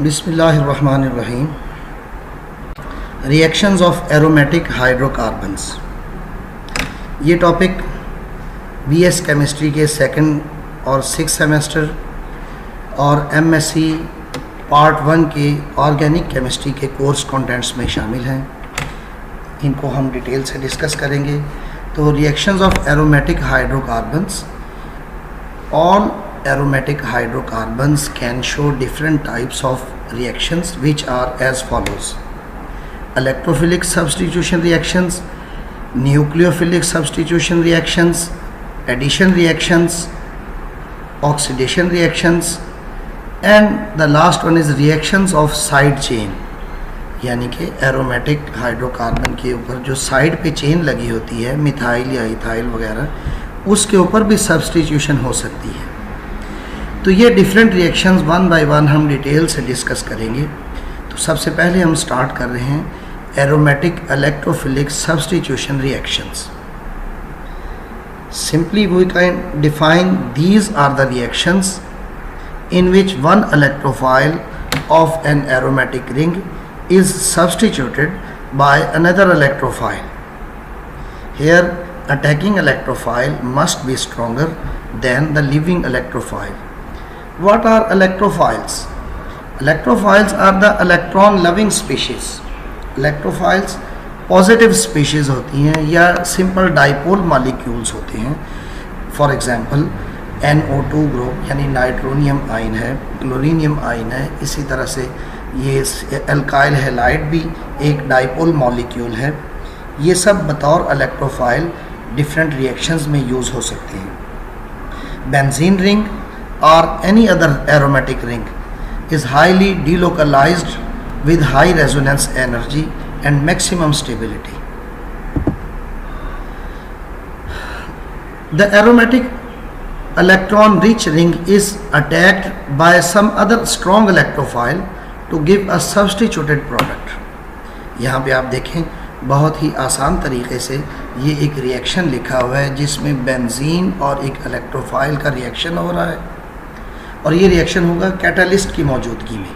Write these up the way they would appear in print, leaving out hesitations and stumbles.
बिस्मिल्लाहिर्रहमानिर्रहीम। Reactions of aromatic hydrocarbons, ये topic BS chemistry के सेकंड और सिक्स सेमेस्टर और एमएससी पार्ट 1 के ऑर्गेनिक केमिस्ट्री के कोर्स कंटेंट्स में शामिल हैं। इनको हम डिटेल से डिस्कस करेंगे। तो reactions of aromatic hydrocarbons, all aromatic hydrocarbons can show different types of reactions which are as follows: electrophilic substitution reactions, nucleophilic substitution reactions, addition reactions, oxidation reactions, and the last one is reactions of side chain, यानी कि aromatic hydrocarbon के ऊपर जो side पे chain लगी होती है, methyl या इथाइल वगैरह, उसके ऊपर भी सब्सटीट्यूशन हो सकती है। तो ये different reactions one by one हम डिटेल से डिस्कस करेंगे। तो सबसे पहले हम स्टार्ट कर रहे हैं aromatic electrophilic substitution reactions. Simply we can define these are the reactions in which one electrophile of an aromatic ring is substituted by another electrophile. Here, attacking electrophile must be stronger than the leaving electrophile. What are electrophiles? Electrophiles are the electron loving species. Electrophiles positive species होती हैं या simple dipole molecules होते हैं। For example NO2 group यानी nitronium ion है, क्लोरीनियम ion है। इसी तरह से ये एल्काइल हैलाइड भी एक डाइपोल मॉलिक्यूल है। ये सब बतौर इलेक्ट्रोफाइल डिफरेंट रिएक्शंस में यूज़ हो सकते हैं। Benzene ring or any other aromatic ring is highly delocalized with high resonance energy and maximum stability. The aromatic electron rich ring is attacked by some other strong electrophile to give a substituted product. यहाँ पे आप देखें बहुत ही आसान तरीके से ये एक रिएक्शन लिखा हुआ है जिसमें बेंजीन और एक इलेक्ट्रोफाइल का रिएक्शन हो रहा है, और ये रिएक्शन होगा कैटालिस्ट की मौजूदगी में।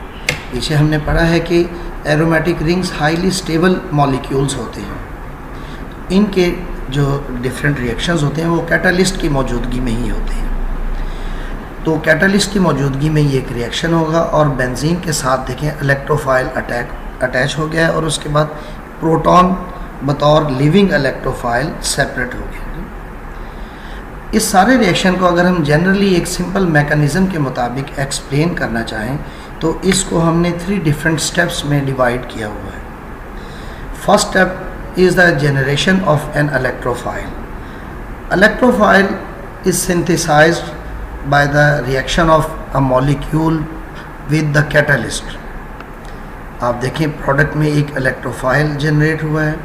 पीछे हमने पढ़ा है कि aromatic rings highly stable molecules होते हैं। इनके जो डिफरेंट रिएक्शंस होते हैं वो कैटालिस्ट की मौजूदगी में ही होते हैं। तो कैटालिस्ट की मौजूदगी में ये एक रिएक्शन होगा और बेंजीन के साथ देखें इलेक्ट्रोफाइल अटैच हो गया है और उसके बाद प्रोटॉन बतौर लिविंग इलेक्ट्रोफाइल सेपरेट हो गया। इस सारे रिएक्शन को अगर हम जनरली एक सिंपल मैकेनिज़्म के मुताबिक एक्सप्लेन करना चाहें तो इसको हमने 3 डिफरेंट स्टेप्स में डिवाइड किया हुआ है। First step is the generation of an electrophile. Electrophile is synthesized by the reaction of a molecule with the catalyst. आप देखें प्रोडक्ट में एक इलेक्ट्रोफाइल जनरेट हुआ है।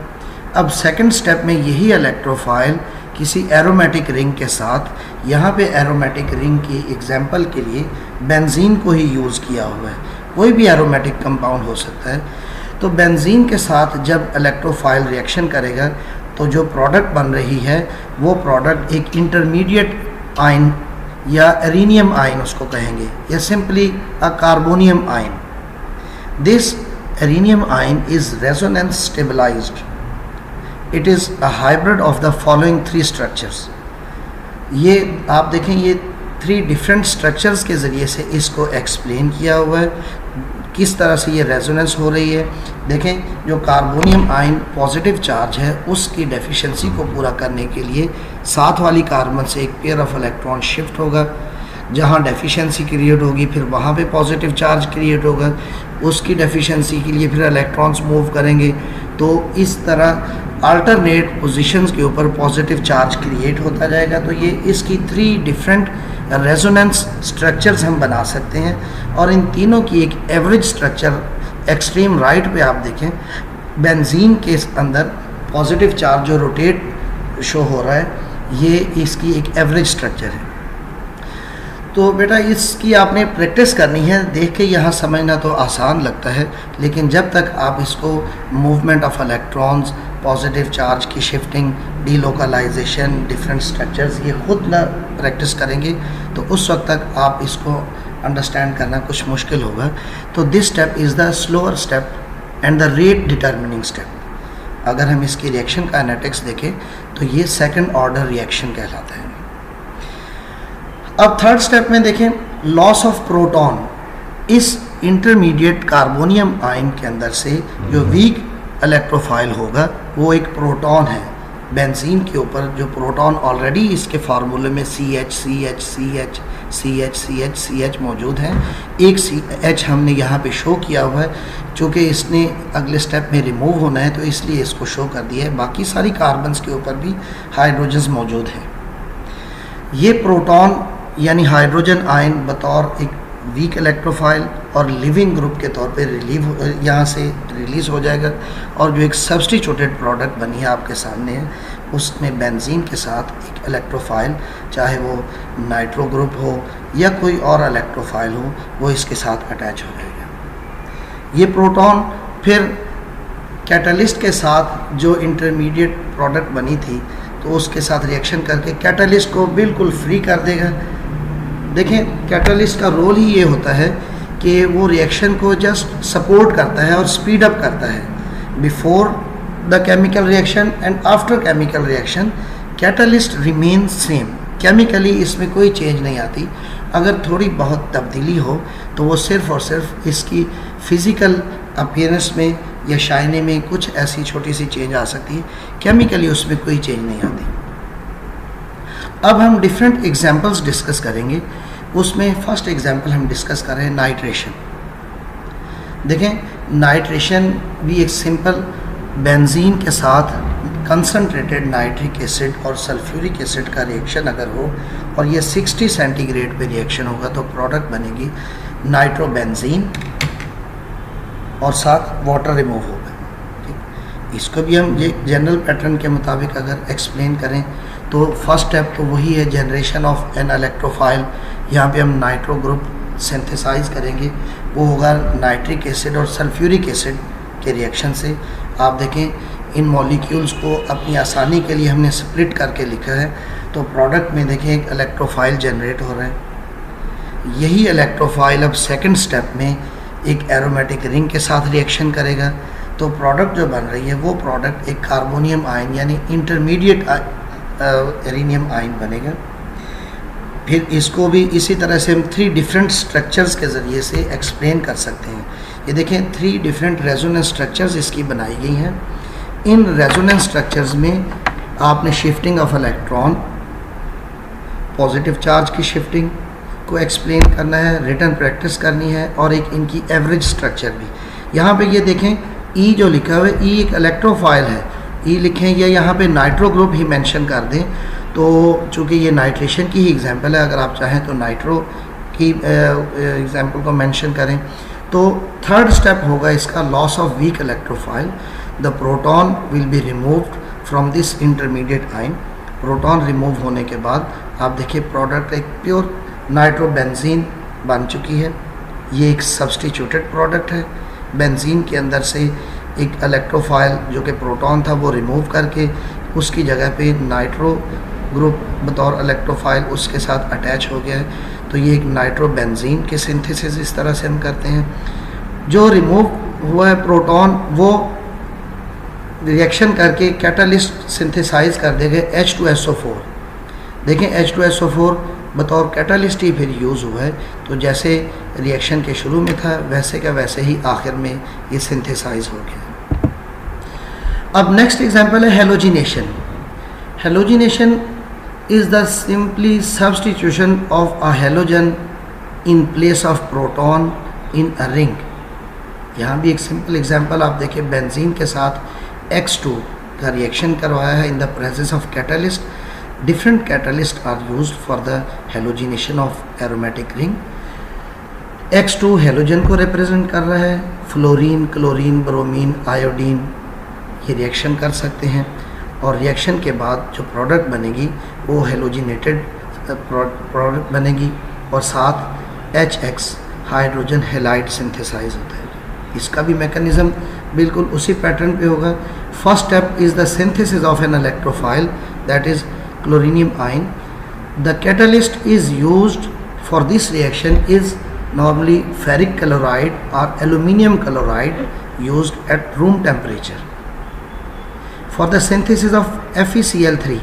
अब सेकंड स्टेप में यही इलेक्ट्रोफाइल किसी एरोमेटिक रिंग के साथ, यहाँ पे एरोमेटिक रिंग की एग्जांपल के लिए बेंजीन को ही यूज़ किया हुआ है, कोई भी एरोमेटिक कंपाउंड हो सकता है। तो बेंजीन के साथ जब इलेक्ट्रोफाइल रिएक्शन करेगा तो जो प्रोडक्ट बन रही है वो प्रोडक्ट एक इंटरमीडिएट आयन या एरिनियम आयन उसको कहेंगे, या simply a carbonium ion. This arenium ion is resonance stabilised. It is a hybrid of the following 3 structures. ये आप देखें ये 3 डिफरेंट स्ट्रक्चर्स के ज़रिए से इसको एक्सप्लेन किया हुआ है किस तरह से ये रेजोनेंस हो रही है। देखें जो कार्बोनियम आयन पॉजिटिव चार्ज है उसकी डेफिशिएंसी को पूरा करने के लिए साथ वाली कार्बन से एक पेयर ऑफ इलेक्ट्रॉन शिफ्ट होगा, जहाँ डेफिशिएंसी क्रिएट होगी फिर वहाँ पे पॉजिटिव चार्ज क्रिएट होगा, उसकी डेफिशिएंसी के लिए फिर इलेक्ट्रॉन्स मूव करेंगे। तो इस तरह अल्टरनेट पोजीशंस के ऊपर पॉजिटिव चार्ज क्रिएट होता जाएगा। तो ये इसकी 3 डिफरेंट रेजोनेंस स्ट्रक्चर्स हम बना सकते हैं, और इन तीनों की एक एवरेज स्ट्रक्चर एक्सट्रीम राइट पे आप देखें बेंजीन के अंदर पॉजिटिव चार्ज जो रोटेट शो हो रहा है, ये इसकी एक एवरेज स्ट्रक्चर है। तो बेटा इसकी आपने प्रैक्टिस करनी है। देख के यहाँ समझना तो आसान लगता है, लेकिन जब तक आप इसको movement of electrons, positive charge की शिफ्टिंग, डीलोकलाइजेशन, डिफरेंट स्ट्रक्चर्स ये खुद ना प्रैक्टिस करेंगे तो उस वक्त तक आप इसको अंडरस्टैंड करना कुछ मुश्किल होगा। तो this step is the slower step and the rate determining step. अगर हम इसकी रिएक्शन काइनेटिक्स देखें तो ये सेकंड ऑर्डर रिएक्शन कहलाता है। अब थर्ड स्टेप में देखें, लॉस ऑफ प्रोटॉन। इस इंटरमीडिएट कार्बोनियम आयन के अंदर से जो वीक इलेक्ट्रोफाइल होगा वो एक प्रोटॉन है। बेंजीन के ऊपर जो प्रोटॉन ऑलरेडी इसके फार्मूले में CH मौजूद है, एक CH हमने यहाँ पे शो किया हुआ है, चूँकि इसने अगले स्टेप में रिमूव होना है तो इसलिए इसको शो कर दिया है। बाकी सारी कार्बन्स के ऊपर भी हाइड्रोजन्स मौजूद हैं। ये प्रोटॉन यानी हाइड्रोजन आयन बतौर एक वीक इलेक्ट्रोफाइल और लिविंग ग्रुप के तौर पे यहाँ से रिलीज़ हो जाएगा, और जो एक सब्स्टिट्यूटेड प्रोडक्ट बनी है आपके सामने है, उसमें बेंजीन के साथ एक इलेक्ट्रोफाइल, चाहे वो नाइट्रो ग्रुप हो या कोई और इलेक्ट्रोफाइल हो, वो इसके साथ अटैच हो जाएगा। ये प्रोटॉन फिर कैटलिस्ट के साथ जो इंटरमीडिएट प्रोडक्ट बनी थी तो उसके साथ रिएक्शन करके कैटलिस्ट को बिल्कुल फ्री कर देगा। देखें, कैटलिस्ट का रोल ही ये होता है कि वो रिएक्शन को जस्ट सपोर्ट करता है और स्पीड अप करता है। Before the chemical reaction and after chemical reaction catalyst remain same, chemically इसमें कोई चेंज नहीं आती। अगर थोड़ी बहुत तब्दीली हो तो वो सिर्फ़ और सिर्फ इसकी फ़िज़िकल अपीयरेंस में या शाइनी में कुछ ऐसी छोटी सी चेंज आ सकती है, केमिकली उसमें कोई चेंज नहीं आती। अब हम डिफरेंट एग्जांपल्स डिस्कस करेंगे। उसमें फर्स्ट एग्जांपल हम डिस्कस कर रहे हैं नाइट्रेशन। देखें, नाइट्रेशन भी एक सिंपल बेंजीन के साथ कंसनट्रेटेड नाइट्रिक एसिड और सल्फ्यूरिक एसिड का रिएक्शन अगर हो और ये 60 सेंटीग्रेड पे रिएक्शन होगा तो प्रोडक्ट बनेगी नाइट्रोबेंजीन और साथ वाटर रिमूव होगा। ठीक, इसको भी हम ये जनरल पैटर्न के मुताबिक अगर एक्सप्लेन करें तो फर्स्ट स्टेप तो वही है, जनरेशन ऑफ एन इलेक्ट्रोफाइल। यहाँ पे हम नाइट्रो ग्रुप सिंथेसाइज करेंगे, वो होगा नाइट्रिक एसिड और सल्फ्यूरिक एसिड के रिएक्शन से। आप देखें, इन मॉलिक्यूल्स को अपनी आसानी के लिए हमने स्प्लिट करके लिखा है, तो प्रोडक्ट में देखें एक इलेक्ट्रोफाइल जनरेट हो रहा है। यही इलेक्ट्रोफाइल अब सेकंड स्टेप में एक एरोमेटिक रिंग के साथ रिएक्शन करेगा, तो प्रोडक्ट जो बन रही है वो प्रोडक्ट एक कार्बोनियम आयन यानी इंटरमीडिएट एरिनियम आयन बनेगा। फिर इसको भी इसी तरह से हम 3 डिफरेंट स्ट्रक्चर्स के ज़रिए से एक्सप्लेन कर सकते हैं। ये देखें, 3 डिफरेंट रेजोनेंस स्ट्रक्चर्स इसकी बनाई गई हैं। इन रेजोनेंस स्ट्रक्चर्स में आपने shifting of electron, positive charge की शिफ्टिंग को एक्सप्लेन करना है, रिटर्न प्रैक्टिस करनी है, और एक इनकी एवरेज स्ट्रक्चर भी। यहाँ पे ये देखें, ई जो लिखा हुआ है, ई एक इलेक्ट्रोफाइल है, ई लिखें या यहाँ पे नाइट्रो ग्रुप ही मेंशन कर दें। तो चूँकि ये नाइट्रेशन की ही एग्जांपल है, अगर आप चाहें तो नाइट्रो की एग्जांपल को मेंशन करें। तो थर्ड स्टेप होगा इसका loss of weak electrophile. The proton will be removed from this intermediate ion. Proton remove होने के बाद आप देखिए प्रोडक्ट एक प्योर नाइट्रोबेंजीन बन चुकी है। ये एक सब्स्टिट्यूटेड प्रोडक्ट है। बेंजीन के अंदर से एक इलेक्ट्रोफाइल जो कि प्रोटॉन था वो रिमूव करके उसकी जगह पे नाइट्रो ग्रुप बतौर इलेक्ट्रोफाइल उसके साथ अटैच हो गया है। तो ये एक नाइट्रोबेंजीन के सिंथेसिस इस तरह से हम करते हैं। जो रिमूव हुआ है प्रोटॉन वो रिएक्शन करके कैटालिस्ट सिंथेसाइज कर देंगे H2SO4। देखें, H2SO4 बतौर कैटालिस्ट ही फिर यूज़ हुआ है। तो जैसे रिएक्शन के शुरू में था वैसे का वैसे ही आखिर में ये सिंथेसाइज हो गया। अब नेक्स्ट एग्जांपल है halogenation. Halogenation is the simply substitution of a halogen in place of proton in a ring। यहाँ भी एक सिंपल एग्जांपल आप देखिए, बेंजीन के साथ X2 का रिएक्शन करवाया है in the presence of catalyst. Different catalyst are used for the halogenation of aromatic ring. X2 halogen को रिप्रेजेंट कर रहा है। फ्लोरीन, क्लोरीन, ब्रोमीन, आयोडीन ये रिएक्शन कर सकते हैं, और रिएक्शन के बाद जो प्रोडक्ट बनेगी वो हेलोजिनेटेड प्रोडक्ट बनेगी, और साथ HX हाइड्रोजन हेलाइड सिंथेसाइज होता है। इसका भी मैकेनिज्म बिल्कुल उसी पैटर्न पे होगा। First step is the synthesis of an electrophile that is chloronium ion. The catalyst is used for this reaction is normally ferric chloride or aluminum chloride used at room temperature. For the synthesis of FeCl3,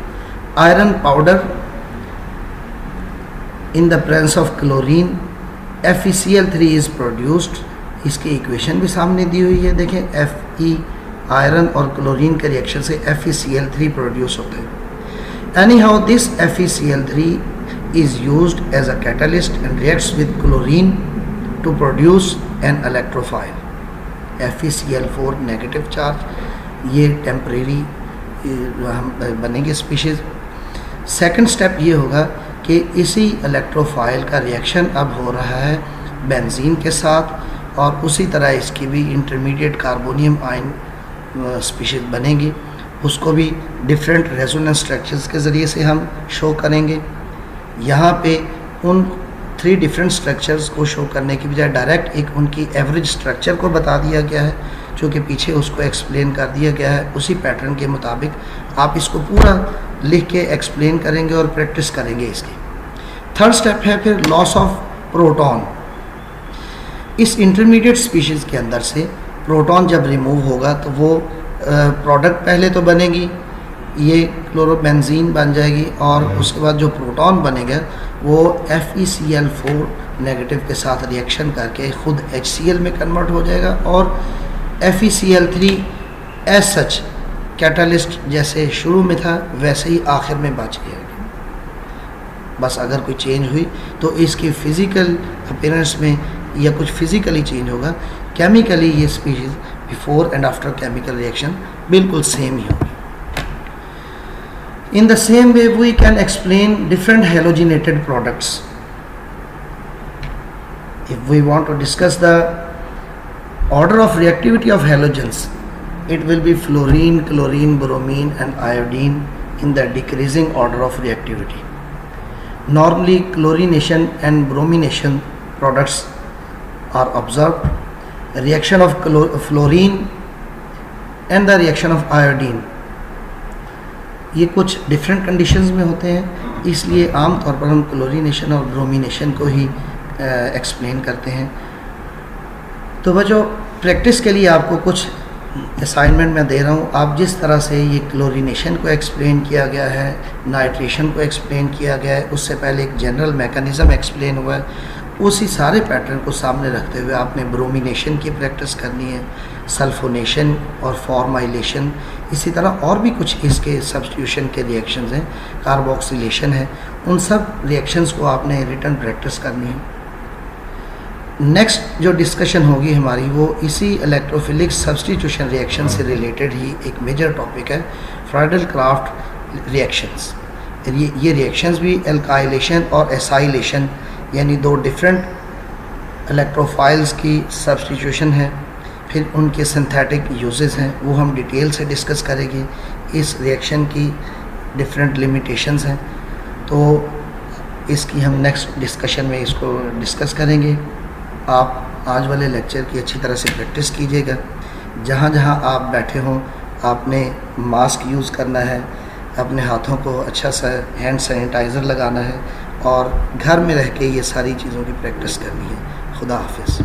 iron powder in the presence of chlorine FeCl3 is produced. इसकी equation भी सामने दी हुई है, देखें Fe iron और chlorine के reaction से FeCl3 produce होते हैं. Anyhow, this FeCl3 is used as a catalyst and reacts with chlorine to produce an electrophile. FeCl4 negative charge, ये टेम्परेरी बनेंगे स्पीशीज़. सेकंड स्टेप ये होगा कि इसी इलेक्ट्रोफाइल का रिएक्शन अब हो रहा है बेंजीन के साथ, और उसी तरह इसकी भी इंटरमीडिएट कार्बोनियम आयन स्पीशीज़ बनेंगी. उसको भी डिफरेंट रेजोनेंस स्ट्रक्चर्स के ज़रिए से हम शो करेंगे. यहाँ पे उन 3 डिफरेंट स्ट्रक्चर्स को शो करने की बजाय डायरेक्ट एक उनकी एवरेज स्ट्रक्चर को बता दिया गया है, जो कि पीछे उसको एक्सप्लेन कर दिया गया है. उसी पैटर्न के मुताबिक आप इसको पूरा लिख के एक्सप्लेन करेंगे और प्रैक्टिस करेंगे इसकी. थर्ड स्टेप है फिर लॉस ऑफ प्रोटॉन. इस इंटरमीडिएट स्पीशीज़ के अंदर से प्रोटॉन जब रिमूव होगा तो वो प्रोडक्ट पहले तो बनेगी, ये क्लोरोबेंजीन बन जाएगी, और उसके बाद जो प्रोटॉन बनेगा वो FeCl4 नेगेटिव के साथ रिएक्शन करके खुद HCl में कन्वर्ट हो जाएगा, और FeCl3 एज सच कैटलिस्ट जैसे शुरू में था वैसे ही आखिर में बच गया. बस अगर कोई चेंज हुई तो इसकी फ़िज़िकल अपीयरेंस में या कुछ फिज़िकली चेंज होगा. केमिकली ये species before and after chemical reaction बिल्कुल सेम ही होगी. In the same way, we can explain different halogenated products. If we want to discuss the order of reactivity of halogens, it will be fluorine, chlorine, bromine and iodine in the decreasing order of reactivity. Normally, chlorination and bromination products are observed. Reaction of fluorine and the reaction of iodine, ये कुछ different conditions में होते हैं, इसलिए आम तौर पर हम क्लोरीनेशन और ब्रोमिनेशन को ही एक्सप्लेन करते हैं. तो वह जो प्रैक्टिस के लिए आपको कुछ असाइनमेंट मैं दे रहा हूँ, आप जिस तरह से ये क्लोरीनेशन को एक्सप्लेन किया गया है, नाइट्रेशन को एक्सप्लेन किया गया है, उससे पहले एक जनरल मैकेनिज़्म एक्सप्लेन हुआ है, उसी सारे पैटर्न को सामने रखते हुए आपने ब्रोमिनेशन की प्रैक्टिस करनी है, सल्फोनेशन और फॉर्माइलेशन, इसी तरह और भी कुछ इसके सब्स्टिट्यूशन के रिएक्शंस हैं, कार्बोक्सिलेशन है, उन सब रिएक्शंस को आपने रिटर्न प्रैक्टिस करनी है. नेक्स्ट जो डिस्कशन होगी हमारी वो इसी इलेक्ट्रोफिलिक सब्स्टिट्यूशन रिएक्शन से रिलेटेड ही एक मेजर टॉपिक है, फ्राइडल-क्राफ्ट रिएक्शंस. ये रिएक्शंस भी एल्काइलेशन और एसाइलेशन यानी 2 डिफरेंट इलेक्ट्रोफाइल्स की सब्स्टिट्यूशन है. फिर उनके सिंथेटिक यूजेस हैं, वो हम डिटेल से डिस्कस करेंगे. इस रिएक्शन की डिफरेंट लिमिटेशंस हैं, तो इसकी हम नेक्स्ट डिस्कशन में इसको डिस्कस करेंगे. आप आज वाले लेक्चर की अच्छी तरह से प्रैक्टिस कीजिएगा. जहाँ जहाँ आप बैठे हों आपने मास्क यूज़ करना है, अपने हाथों को अच्छा सा हैंड सैनिटाइज़र लगाना है, और घर में रह के ये सारी चीज़ों की प्रैक्टिस करनी है. खुदा हाफिज़.